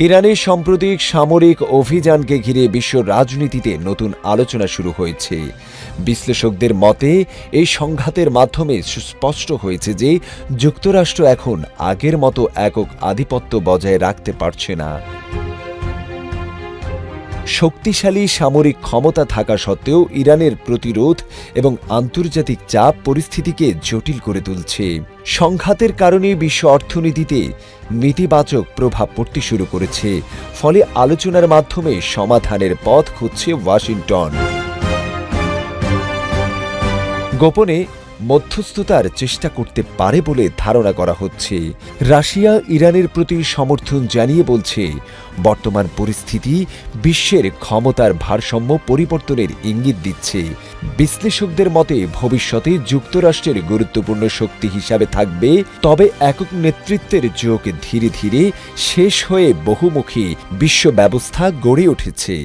ইরানের সাম্প্রতিক সামরিক অভিযানকে ঘিরে বিশ্ব রাজনীতিতে নতুন আলোচনা শুরু হয়েছে। বিশ্লেষকদের মতে এই সংঘাতের মাধ্যমে সুস্পষ্ট হয়েছে যে যুক্তরাষ্ট্র এখন আগের মতো একক আধিপত্য বজায় রাখতে পারছে না। শক্তিশালী সামরিক ক্ষমতা থাকা সত্ত্বেও ইরানের প্রতিরোধ এবং আন্তর্জাতিক চাপ পরিস্থিতিকে জটিল করে তুলছে। সংঘাতের কারণে বিশ্ব অর্থনীতিতে নেতিবাচক প্রভাব পড়তে শুরু করেছে, ফলে আলোচনার মাধ্যমে সমাধানের পথ খুঁজছে ওয়াশিংটন। গোপনে মধ্যস্থতার চেষ্টা করতে পারে বলে ধারণা করা হচ্ছে। রাশিয়া ইরানের প্রতি সমর্থন জানিয়ে বলছে, বর্তমান পরিস্থিতি বিশ্বের ক্ষমতার ভারসাম্য পরিবর্তনের ইঙ্গিত দিচ্ছে। বিশ্লেষকদের মতে ভবিষ্যতে যুক্তরাষ্ট্রের গুরুত্বপূর্ণ শক্তি হিসাবে থাকবে, তবে একক নেতৃত্বের যুগ ধীরে ধীরে শেষ হয়ে বহুমুখী বিশ্ব ব্যবস্থা গড়ে উঠেছে।